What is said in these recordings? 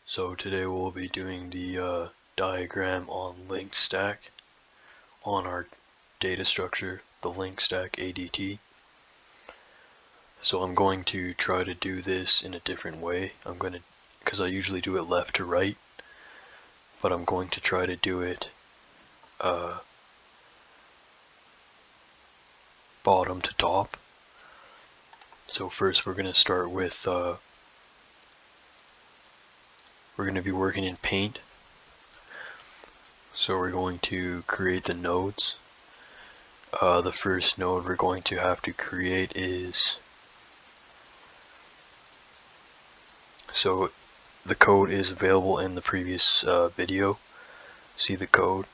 So today we'll be doing the diagram on linked stack on our data structure, the linked stack ADT. So I'm going to try to do this in a different way. Because I usually do it left to right, but I'm going to try to do it bottom to top. So first we're going to start with we're going to be working in Paint. So we're going to create the nodes. The first node we're going to have to create is, so the code is available in the previous video. See the code.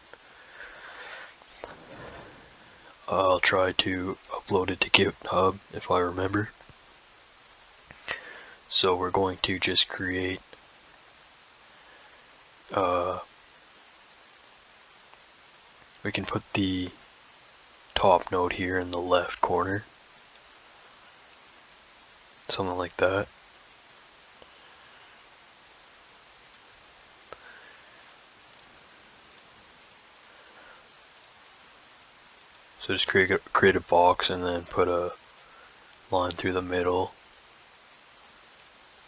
I'll try to upload it to GitHub if I remember. So we're going to just create we can put the top node here in the left corner, something like that. So just create a box and then put a line through the middle.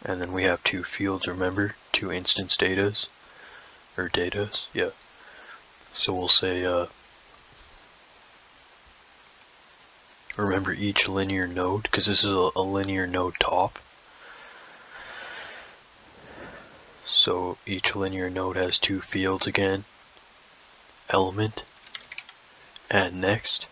And then we have two fields, remember? Two instance datas. Or datas, yeah. So we'll say, remember each linear node, because this is a linear node top. So each linear node has two fields again. Element and next.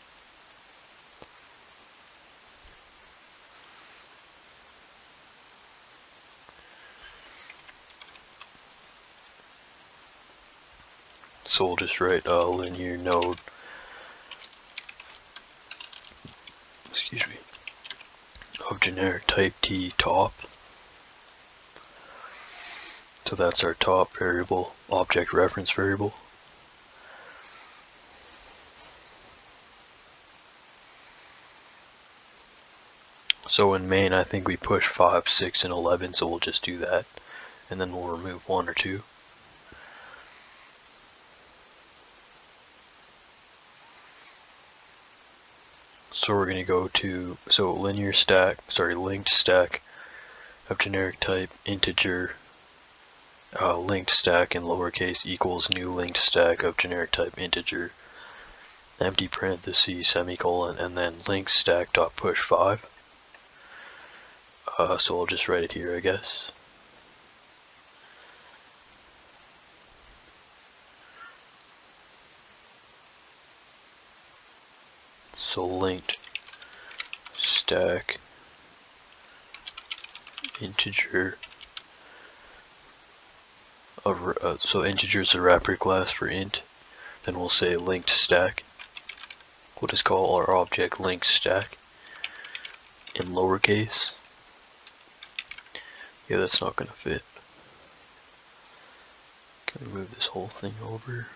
So we'll just write a linear node, of generic type T top. So that's our top variable, object reference variable. So in main I think we push 5, 6, and 11, so we'll just do that. And then we'll remove 1 or 2. So we're going to go to, linked stack of generic type integer, linked stack in lowercase equals new linked stack of generic type integer, empty parenthesis, semicolon, and then linked stack dot push 5. So I'll just write it here, I guess. So linked stack integer of so integer is a wrapper class for int. Then we'll say linked stack. We'll just call our object linked stack in lowercase. Yeah, that's not gonna fit. Can we move this whole thing over?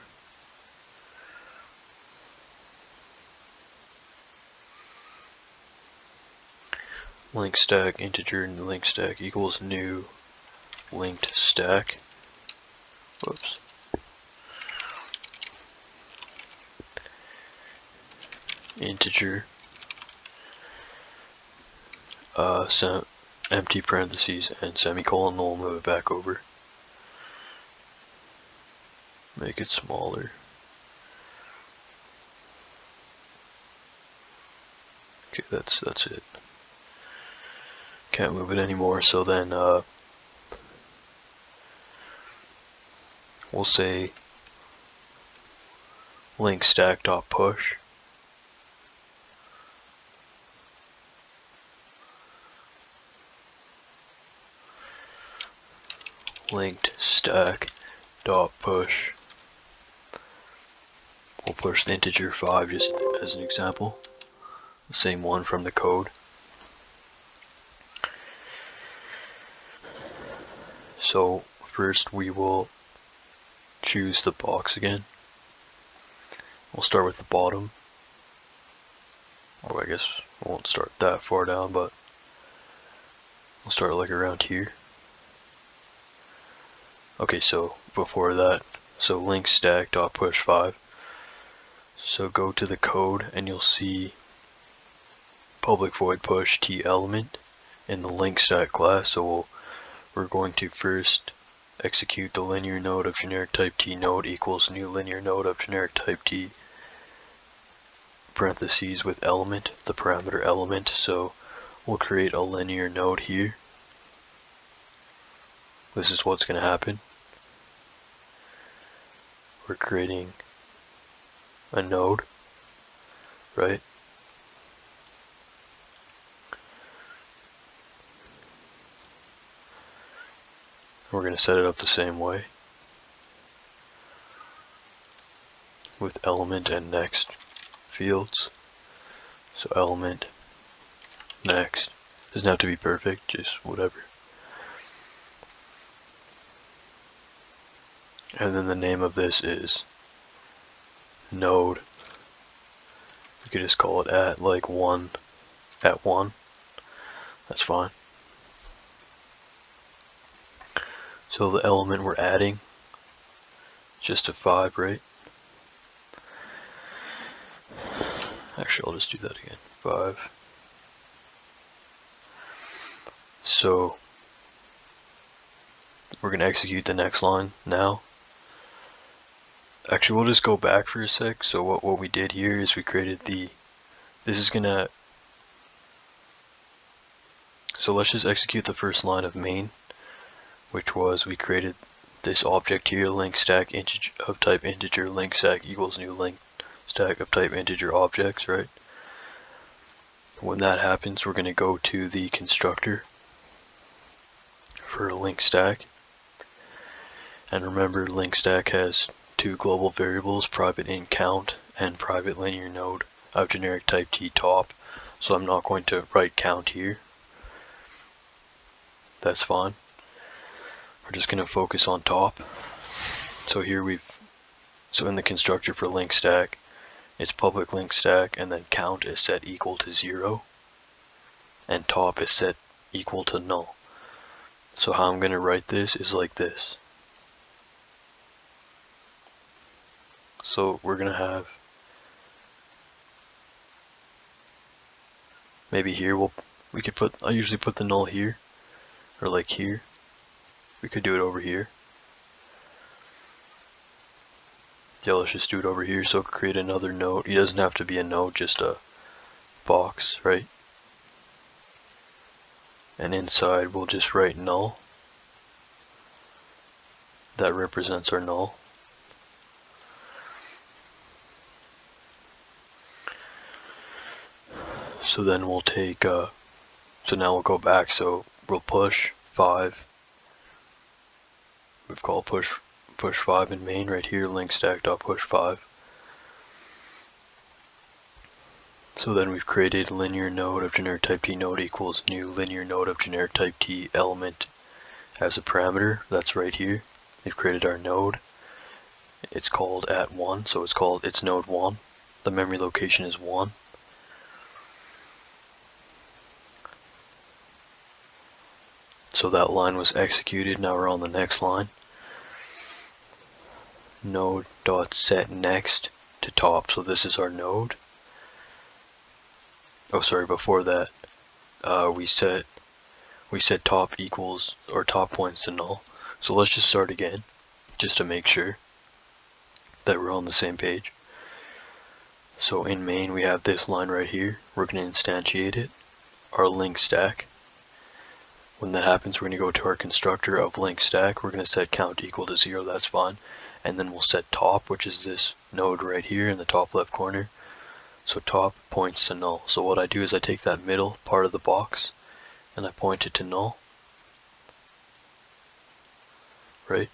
Linked stack integer and linked stack equals new linked stack. Whoops. Integer. Empty parentheses and semicolon, then we'll move it back over. Make it smaller. Okay, that's it. Can't move it anymore, so then we'll say link stack dot push. Linked stack dot push. We'll push the integer 5 just as an example. The same one from the code. So first we will choose the box again. We'll start with the bottom. Oh, I guess we won't start that far down, but we'll start like around here. Okay, so before that, so link stack dot push 5. So go to the code and you'll see public void push t element in the link stack class. So we're going to first execute the linear node of generic type t node equals new linear node of generic type t parentheses with element, the parameter element. So we'll create a linear node here. This is what's going to happen. We're creating a node, right? We're going to set it up the same way with element and next fields. So element, next, doesn't have to be perfect, just whatever. And then the name of this is node. We could just call it at like 1 at 1. That's fine. So the element we're adding is just a 5, right? Actually, I'll just do that again. 5. So we're going to execute the next line now. Actually, we'll just go back for a sec. So what we did here is we created so let's just execute the first line of main, which was we created this object here, link stack integer of type integer, link stack equals new link stack of type integer objects, right? When that happens, we're going to go to the constructor for a link stack. And remember, link stack has two global variables, private int count and private linear node of generic type t top. So I'm not going to write count here. That's fine. We're just going to focus on top. So here so in the constructor for link stack, it's public link stack, and then count is set equal to 0, and top is set equal to null. So how I'm going to write this is like this. So we're going to have, maybe here we could put, I usually put the null here, or like here. We could do it over here. Yeah, let's just do it over here. So create another node. It doesn't have to be a node, just a box, right? And inside we'll just write null. That represents our null. So then we'll take, so now we'll go back. So we'll push 5. We've called push 5 in main right here, link stack.push 5. So then we've created linear node of generic type t node equals new linear node of generic type t element as a parameter. That's right here. We've created our node. It's called at 1, so it's node 1. The memory location is 1. So that line was executed. Now we're on the next line. Node dot set next to top. So this is our node. Oh, sorry. Before that, we set top equals, or top points to null. So let's just start again, just to make sure that we're on the same page. So in main we have this line right here. We're going to instantiate it, our link stack. When that happens, we're going to go to our constructor of link stack. We're going to set count equal to 0. That's fine. And then we'll set top, which is this node right here in the top left corner. So top points to null. So what I do is I take that middle part of the box and I point it to null. Right?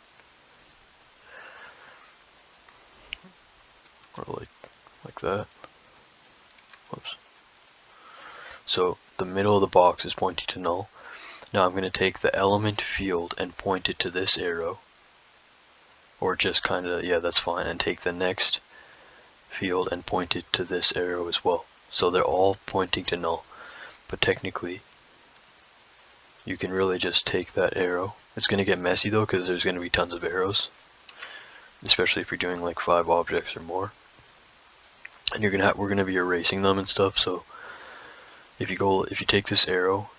Or like that. Whoops. So the middle of the box is pointing to null. Now I'm going to take the element field and point it to this arrow. Or just kind of, yeah, that's fine. And take the next field and point it to this arrow as well. So they're all pointing to null. But technically, you can really just take that arrow It's going to get messy though, because there's going to be tons of arrows, especially if you're doing like 5 objects or more, and we're going to be erasing them and stuff. So if you take this arrow,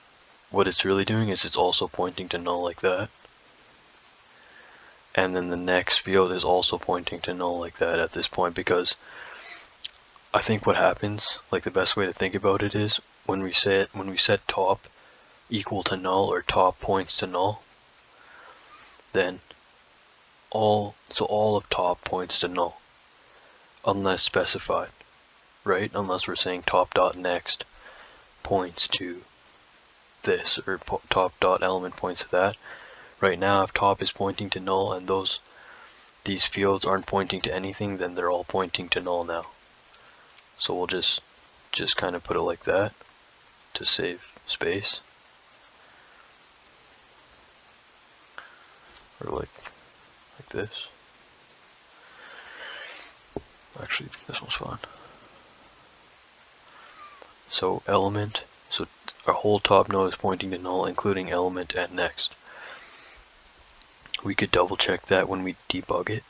what it's really doing is it's also pointing to null like that, and then the next field is also pointing to null like that at this point, because I think what happens, like the best way to think about it is when we set top equal to null or top points to null, then all of top points to null unless specified, right? Unless we're saying top dot next points to this, or top dot element points to that. Right now, if top is pointing to null and these fields aren't pointing to anything, then they're all pointing to null now. So we'll just kind of put it like that to save space, or like this. Actually, this one's fine. So element, so our whole top node is pointing to null, including element and next. We could double check that when we debug it.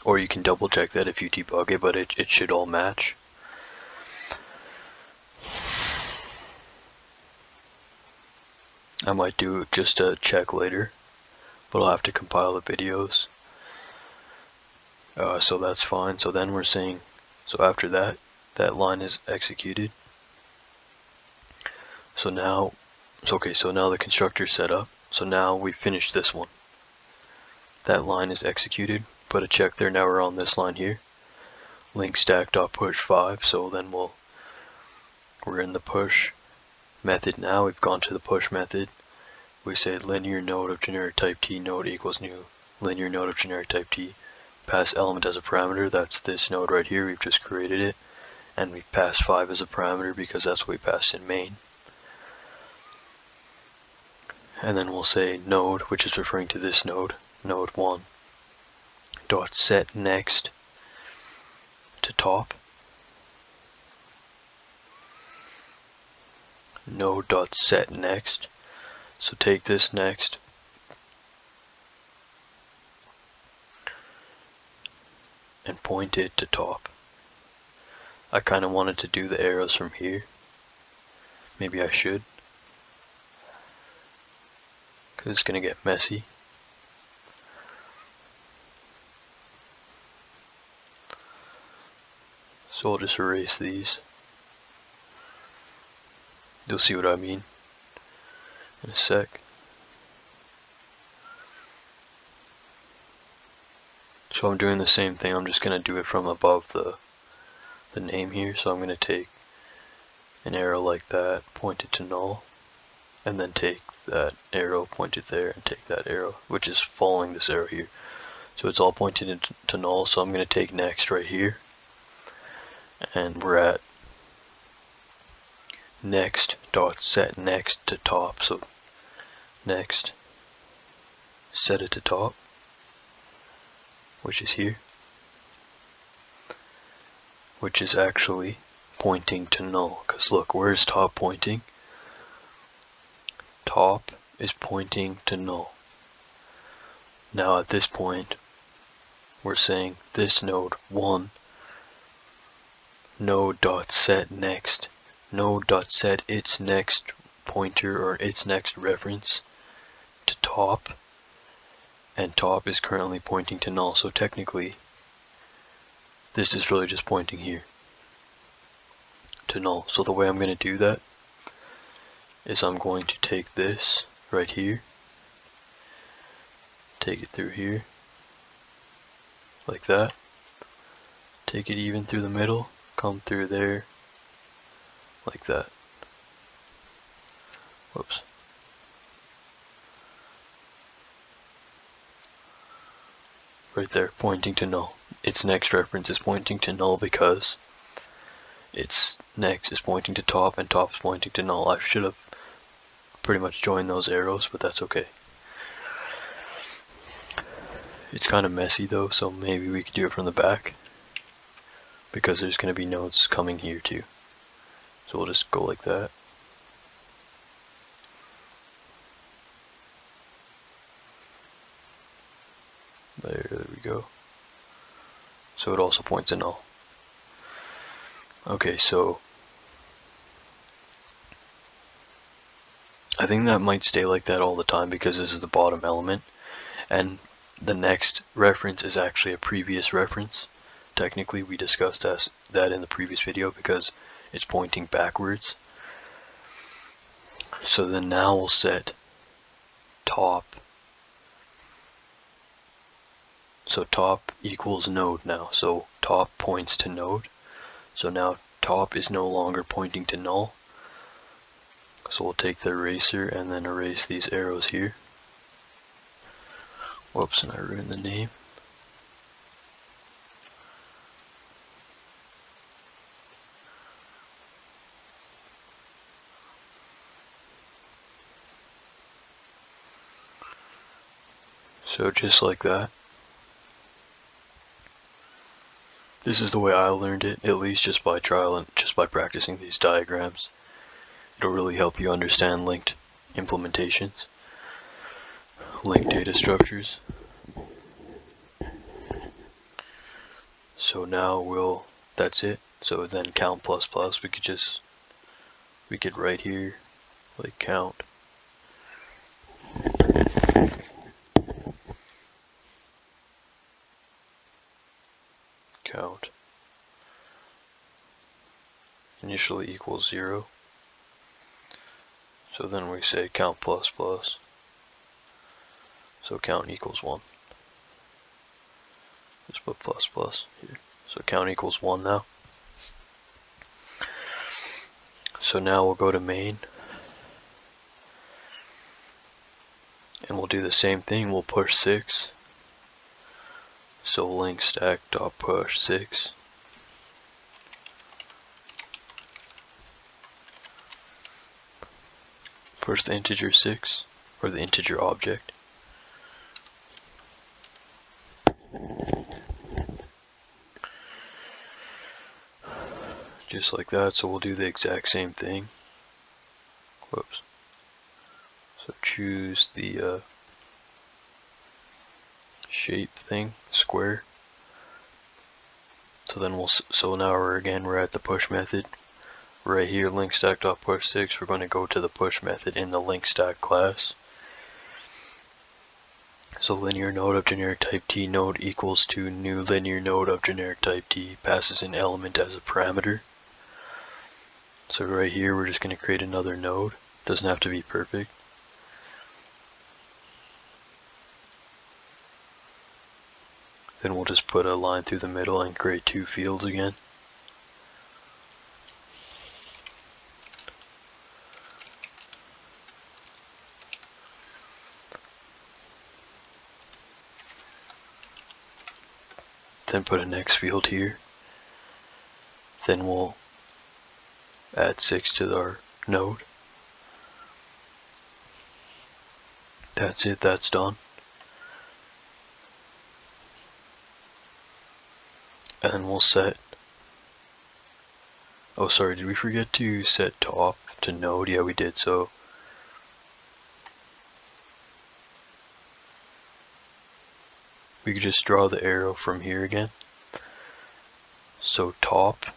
Or you can double check that if you debug it, but it should all match. I might do just a check later, but I'll have to compile the videos. So that's fine. So then we're saying, so after that line is executed. So now, so now the constructor's set up. So now we finished this one. That line is executed. Put a check there. Now we're on this line here. Link stack.push 5. So then we're in the push method now. We've gone to the push method. We say linear node of generic type t node equals new linear node of generic type t. Pass element as a parameter. That's this node right here. We've just created it, and we pass 5 as a parameter because that's what we passed in main. And then we'll say node, which is referring to this node, node 1, dot set next to top, node dot set next. So take this next and point it to top. I kind of wanted to do the arrows from here. Maybe I should, because it's going to get messy. So I'll just erase these. You'll see what I mean in a sec. So I'm doing the same thing. I'm just going to do it from above the name here. So I'm going to take an arrow like that, point it to null, and then take that arrow, point it there, and take that arrow, which is following this arrow here. So it's all pointed to null. So I'm going to take next right here, and we're at next dot set next to top. So next, set it to top, which is here, which is actually pointing to null. Because look, where's top pointing? Top is pointing to null. Now at this point, we're saying this node 1, node dot set next, node dot set its next pointer or its next reference to top, and top is currently pointing to null. So technically, this is really just pointing here to null. So the way I'm going to do that is I'm going to take this right here, take it through here, like that, take it even through the middle, come through there, like that. Whoops. Right there, pointing to null. Its next reference is pointing to null because its next is pointing to top and top is pointing to null. I should have pretty much joined those arrows, but that's okay. It's kind of messy though, so maybe we could do it from the back, because there's going to be nodes coming here too. So we'll just go like that. There we go. So it also points to null. Okay, so I think that might stay like that all the time because this is the bottom element, and the next reference is actually a previous reference. Technically, we discussed that in the previous video because it's pointing backwards. So then now we'll set top. So top equals node now. So top points to node. So now top is no longer pointing to null. So we'll take the eraser and then erase these arrows here. Whoops, and I ruined the name. So just like that. This is the way I learned it, at least just by trial and just by practicing these diagrams. It'll really help you understand linked implementations, linked data structures. So now that's it. So then count plus plus, we could write here, like count. Count initially equals 0. So then we say count plus plus. So count equals 1. Just put plus plus here. So count equals 1 now. So now we'll go to main. And we'll do the same thing. We'll push 6. So link stack dot push 6. Push the integer 6, or the integer object. Just like that, so we'll do the exact same thing. Whoops. So choose the shape thing, square. So then so now we're at the push method. Right here, link stack dot push 6. We're going to go to the push method in the link stack class. So linear node of generic type T node equals to new linear node of generic type T, passes an element as a parameter. So right here we're just going to create another node. Doesn't have to be perfect. Then we'll just put a line through the middle and create 2 fields again. Then put a next field here. Then we'll add 6 to our node. That's it, that's done. And then we'll set, oh sorry, did we forget to set top to node? Yeah, we did. So we could just draw the arrow from here again. So top.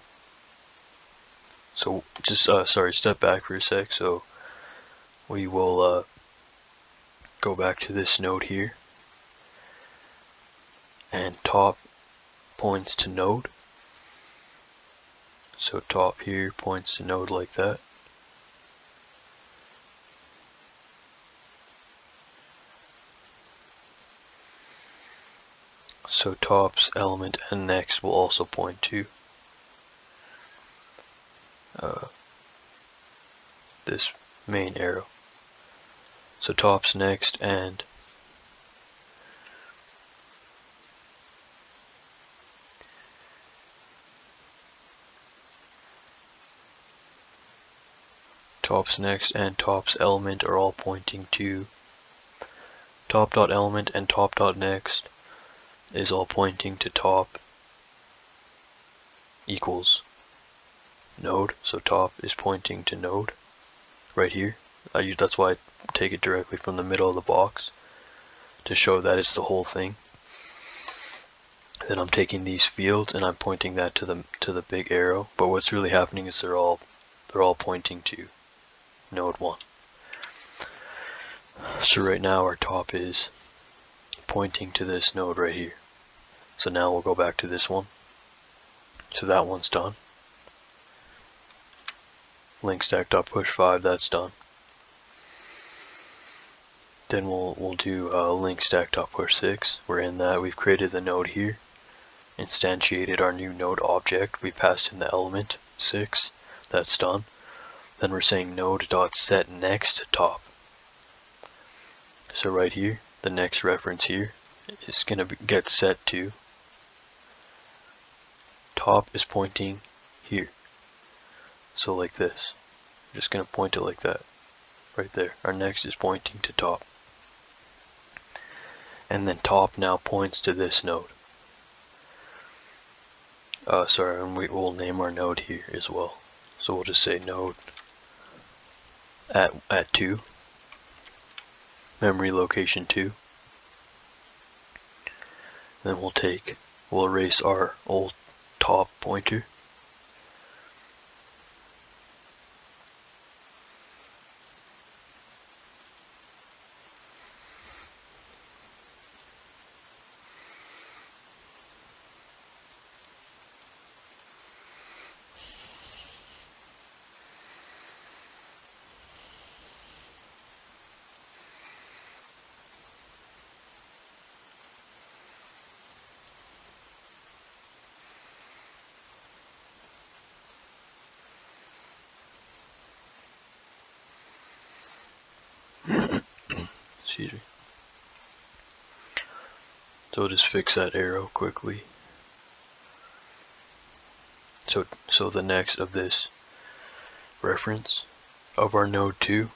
So just sorry, step back for a sec. So we will go back to this node here, and top points to node. So top here points to node like that. So top's element and next will also point to this main arrow. So top's next and top's next and top's element are all pointing to top.element, and top.next is all pointing to top equals node, so top is pointing to node right here. That's why I take it directly from the middle of the box to show that it's the whole thing. Then I'm taking these fields and I'm pointing that to the big arrow, but what's really happening is they're all pointing to node 1. So right now our top is pointing to this node right here. So now we'll go back to this one. So that one's done. Link stack.push 5, that's done. Then we'll do link stack.push 6. We're in that. We've created the node here, instantiated our new node object. We passed in the element 6. That's done. Then we're saying node.set next to top. So right here, the next reference here is going to get set to top is pointing here. So like this. I'm just going to point it like that. Right there. Our next is pointing to top. And then top now points to this node. And we'll name our node here as well. So we'll just say node at 2. Memory location 2. Then we'll erase our old top pointer. Excuse me. So we'll just fix that arrow quickly. So the next of this reference of our node 2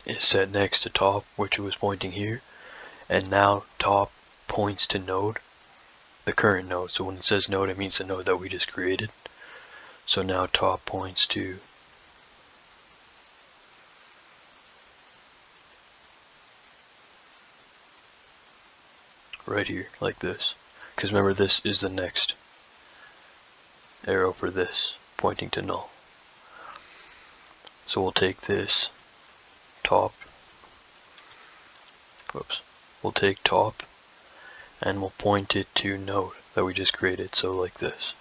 is set next to top, which was pointing here, and now top points to node, the current node. So when it says node, it means the node that we just created. So now top points to right here, like this. Because remember, this is the next arrow for this, pointing to null. So we'll take this top, we'll take top and we'll point it to node that we just created, so like this.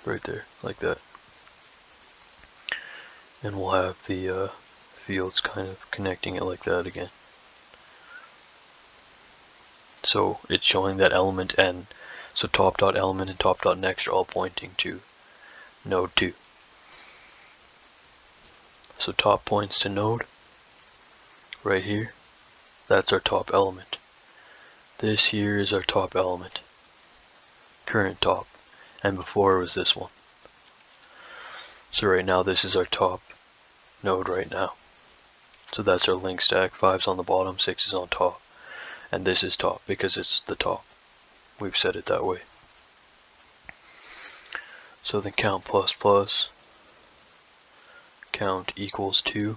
Right there, like that. And we'll have the fields kind of connecting it like that again. So it's showing that element and so top.element and top.next are all pointing to node 2. So top points to node right here. That's our top element. This here is our top element. Current top. And before it was this one. So right now this is our top node right now. So that's our link stack. 5's on the bottom, 6 is on top. And this is top because it's the top. We've set it that way. So then count plus plus, count equals 2.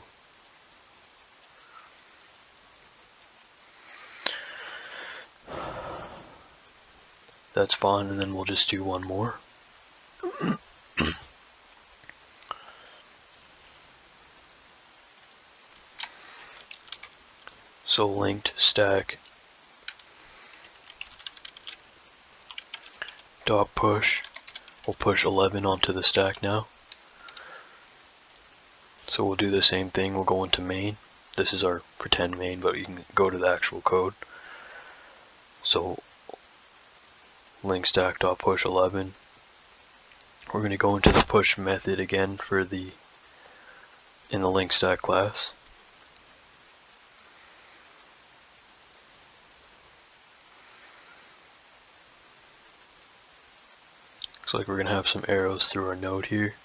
That's fine, and then we'll just do one more. So linked stack dot push. We'll push 11 onto the stack now. So we'll do the same thing. We'll go into main. This is our pretend main, but you can go to the actual code. So link stack dot push 11. We're going to go into the push method again for in the link stack class. Looks like we're going to have some arrows through our node here.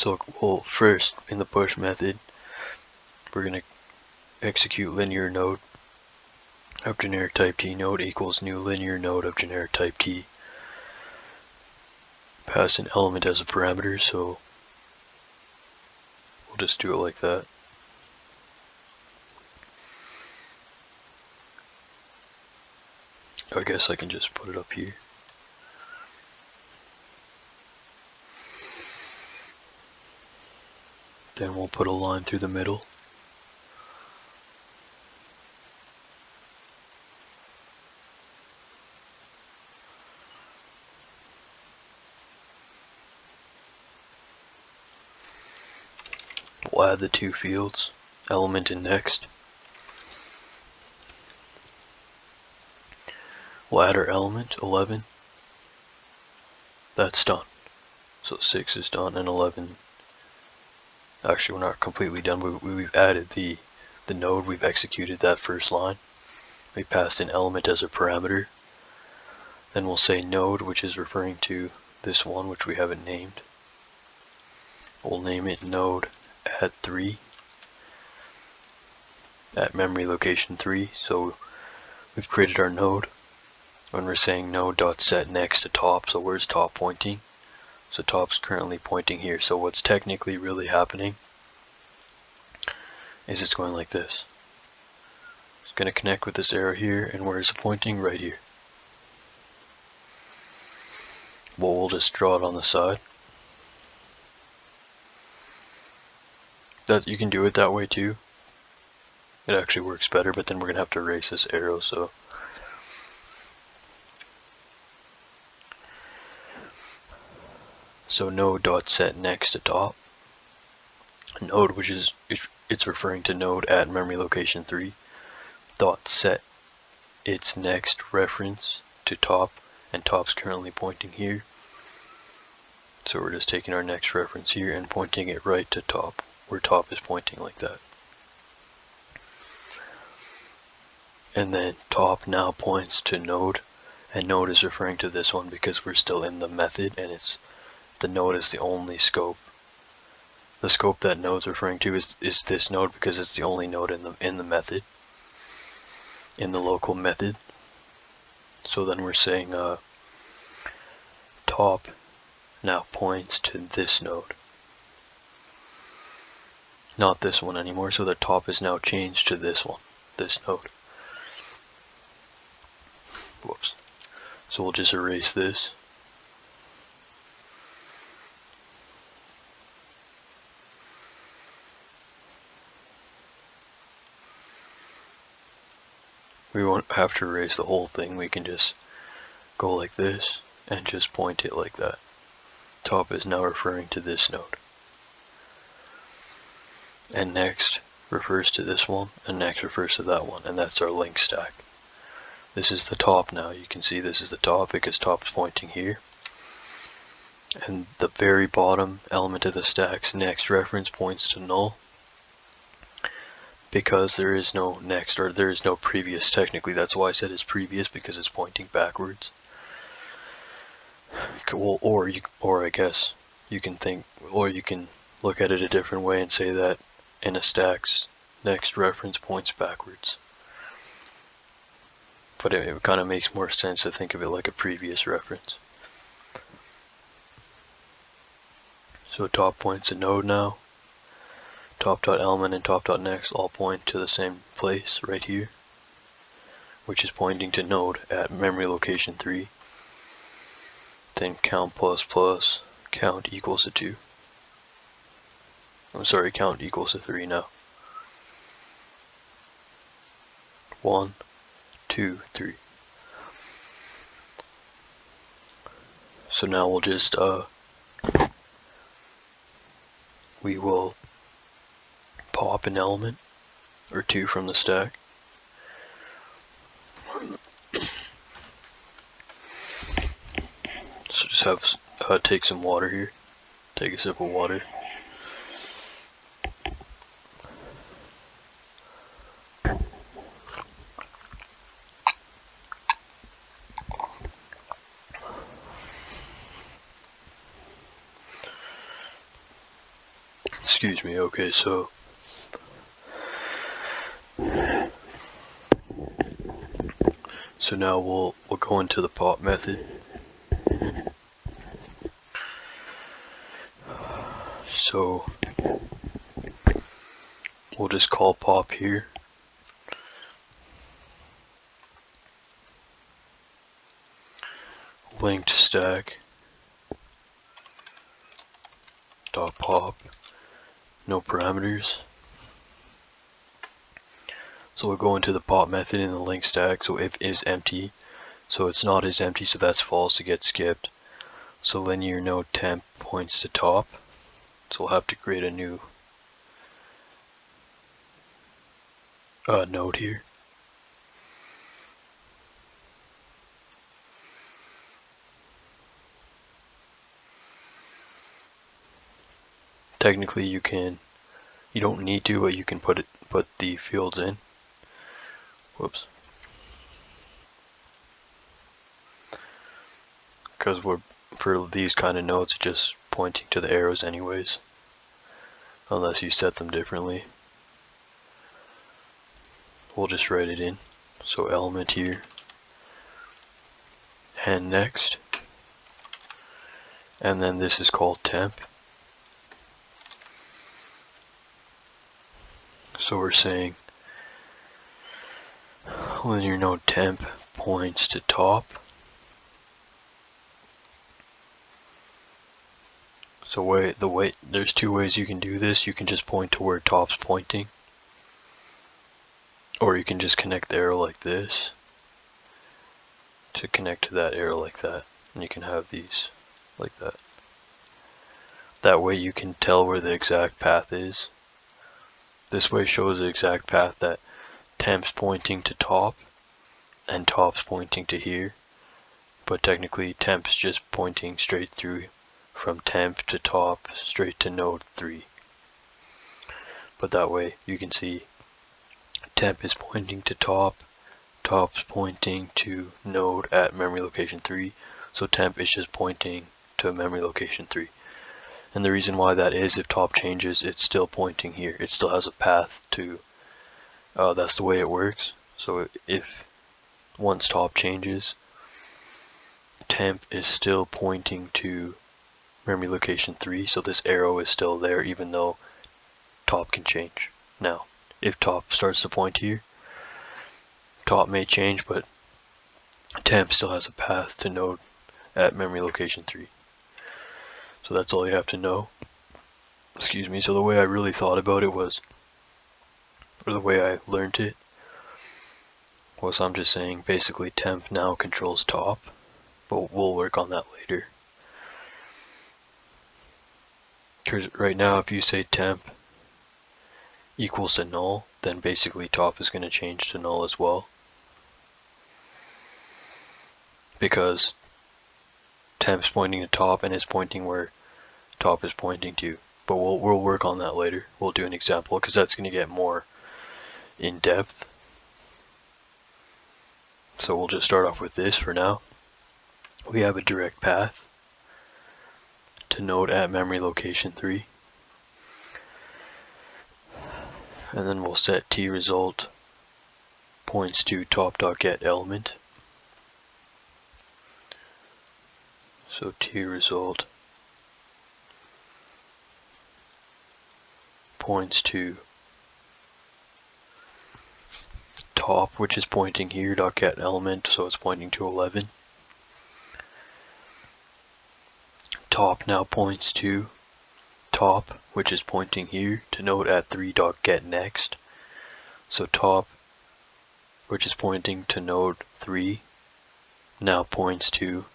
So, well, first in the push method, we're going to execute linear node of generic type t node equals new linear node of generic type t. Pass an element as a parameter, so we'll just do it like that. I guess I can just put it up here. Then we'll put a line through the middle. We'll add the two fields, element and next. We'll add our element, 11. That's done. So 6 is done and 11. Actually, we're not completely done. We've added the node. We've executed that first line. We passed an element as a parameter. Then we'll say node, which is referring to this one, which we haven't named. We'll name it node at 3. At memory location 3. So we've created our node. When we're saying node.set next to top, so where's top pointing? So top's currently pointing here. So what's technically really happening is it's going like this. It's going to connect with this arrow here, and where is it pointing? Right here. Well, we'll just draw it on the side. That you can do it that way too. It actually works better, but then we're going to have to erase this arrow, so node.set next to top. Node, which is it's referring to node at memory location 3. Dot set its next reference to top, and top's currently pointing here. So we're just taking our next reference here and pointing it right to top, where top is pointing like that. And then top now points to node, and node is referring to this one because we're still in the method, and it's the node is the only scope. The scope that node's referring to is this node because it's the only node in the method, in the local method. So then we're saying top now points to this node, not this one anymore. So the top is now changed to this one, this node. Whoops. So we'll just erase this. We won't have to erase the whole thing. We can just go like this and just point it like that. Top is now referring to this node. And next refers to this one, and next refers to that one, and that's our link stack. This is the top now. You can see this is the top because top's pointing here. And the very bottom element of the stack's next reference points to null, because there is no next, or there is no previous technically. That's why I said it's previous, because it's pointing backwards. Well, or I guess you can think, or you can look at it a different way and say that in a stack's next reference points backwards. But it kind of makes more sense to think of it like a previous reference. So top points to node now. Top.element and top.next all point to the same place right here, which is pointing to node at memory location 3. Then count plus plus count equals to 2. I'm sorry, count equals to 3 now. 1, 2, 3. So now we'll just we will pop an element or 2 from the stack. So just have take some water here. Take a sip of water. Excuse me. Okay, so now we'll go into the pop method. So we'll just call pop here. Linked stack dot pop, no parameters. So we'll go into the pop method in the link stack. So if is empty, so it's not is empty, so that's false, to get skipped. So linear node temp points to top. So we'll have to create a new node here. Technically you don't need to, but you can put the fields in. Whoops. Because for these kind of nodes, it's just pointing to the arrows anyways, unless you set them differently. We'll just write it in. So element here, and next, and then this is called temp. So we're saying linear node temp points to top. So there's two ways you can do this. You can just point to where top's pointing, or you can just connect the arrow like this to connect to that arrow like that, and you can have these like that. That way you can tell where the exact path is. This way shows the exact path that temp's pointing to top and top's pointing to here, but technically temp's just pointing straight through from temp to top straight to node 3. But that way you can see temp is pointing to top, top's pointing to node at memory location 3, so temp is just pointing to memory location 3. And the reason why that is, if top changes, it's still pointing here. It still has a path to, that's the way it works. So if once top changes, temp is still pointing to memory location 3, so this arrow is still there even though top can change. Now, if top starts to point here, top may change, but temp still has a path to node at memory location 3. So that's all you have to know. Excuse me. So the way I really thought about it was, or the way I learned it, was I'm just saying basically temp now controls top, but we'll work on that later. Because right now if you say temp equals to null, then basically top is going to change to null as well. Because temp's pointing to top and it's pointing where top is pointing to. But we'll work on that later. We'll do an example because that's going to get more in depth. So we'll just start off with this for now. We have a direct path to node at memory location 3. And then we'll set t result points to top.get element. So t result points to top, which is pointing here, .get element, so it's pointing to 11. Top now points to top, which is pointing here, to node at 3.get next. So top, which is pointing to node 3, now points to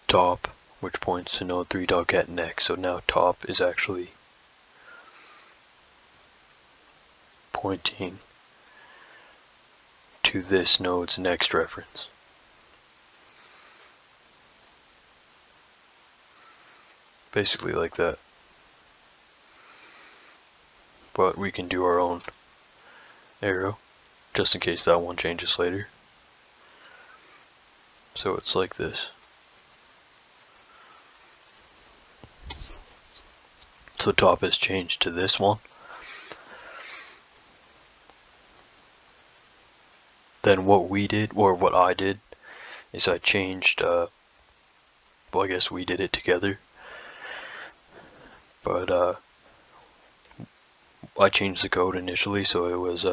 top, which points to node 3.get next. So now top is actually pointing to this node's next reference. Basically like that. But we can do our own arrow, just in case that one changes later. So it's like this. So top has changed to this one. Then what we did, or what I did, is I changed, well, I guess we did it together, but I changed the code initially, so it was,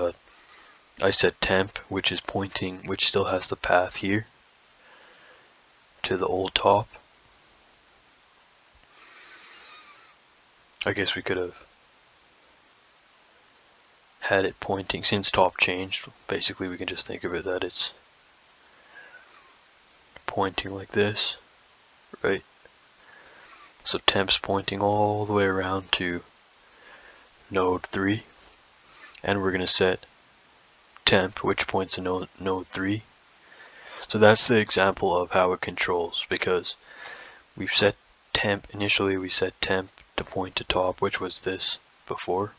I set temp, which is pointing, which still has the path here, to the old top. I guess we could have had it pointing, since top changed, basically we can just think of it that it's pointing like this, right? So temp's pointing all the way around to node 3, and we're going to set temp, which points to node 3. So that's the example of how it controls, because we've set temp, initially we set temp to point to top, which was this before,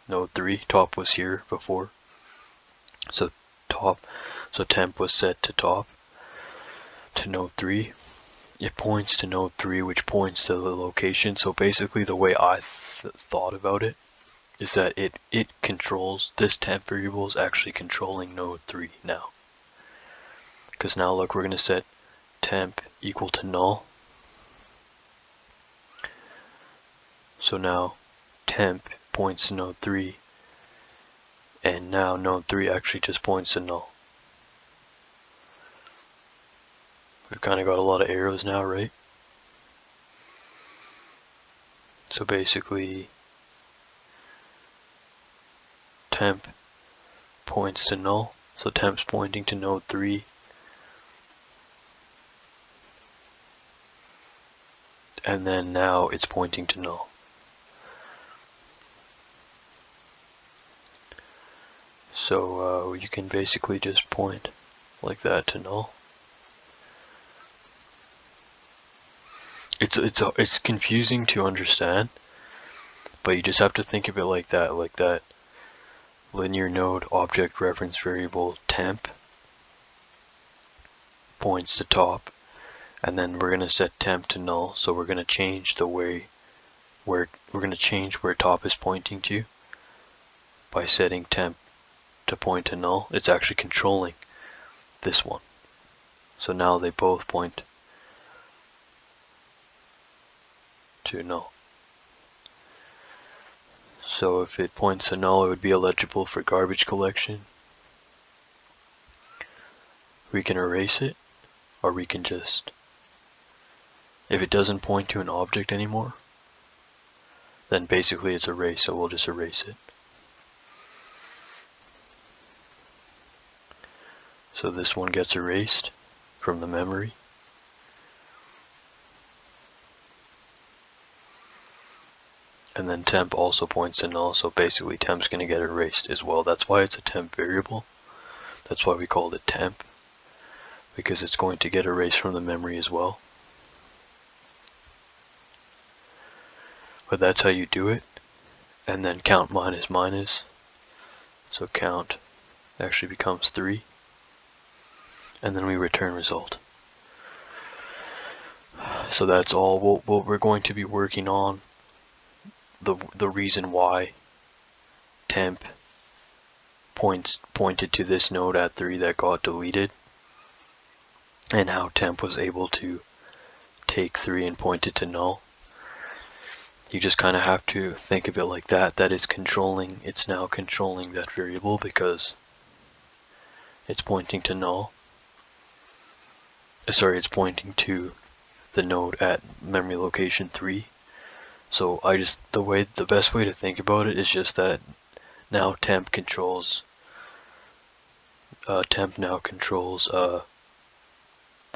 node 3, top was here before. So temp was set to top, to node 3. It points to node 3, which points to the location. So basically the way I thought about it is that it controls, this temp variable is actually controlling node 3 now. Because now look, we're going to set temp equal to null. So now temp points to node 3, and now node 3 actually just points to null. We've kind of got a lot of arrows now, right? So basically temp points to null, so temp's pointing to node 3, and then now it's pointing to null. So you can basically just point like that to null. It's confusing to understand, but you just have to think of it like that linear node object reference variable temp points to top, and then we're going to set temp to null, so we're going to change the way where top is pointing to by setting temp to point to null. It's actually controlling this one. So now they both point to null. So if it points to null, it would be eligible for garbage collection. We can erase it, or we can just, if it doesn't point to an object anymore, then basically it's erased, so we'll just erase it. So this one gets erased from the memory. And then temp also points to null, so basically temp's going to get erased as well. That's why it's a temp variable. That's why we called it temp, because it's going to get erased from the memory as well. But that's how you do it. And then count minus minus. So count actually becomes 3. And then we return result. So that's all what we're going to be working on. The reason why temp pointed to this node at 3 that got deleted, and how temp was able to take 3 and point it to null. You just kind of have to think of it like that. That is controlling, it's now controlling that variable because it's pointing to null. Sorry, it's pointing to the node at memory location 3. So the best way to think about it is just that now temp now controls the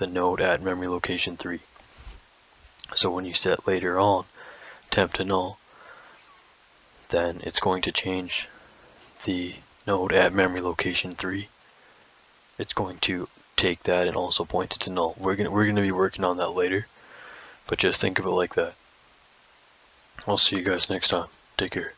node at memory location 3. So when you set later on temp to null, then it's going to change the node at memory location 3. It's going to take that and also point it to null. We're gonna be working on that later, but just think of it like that. I'll see you guys next time. Take care.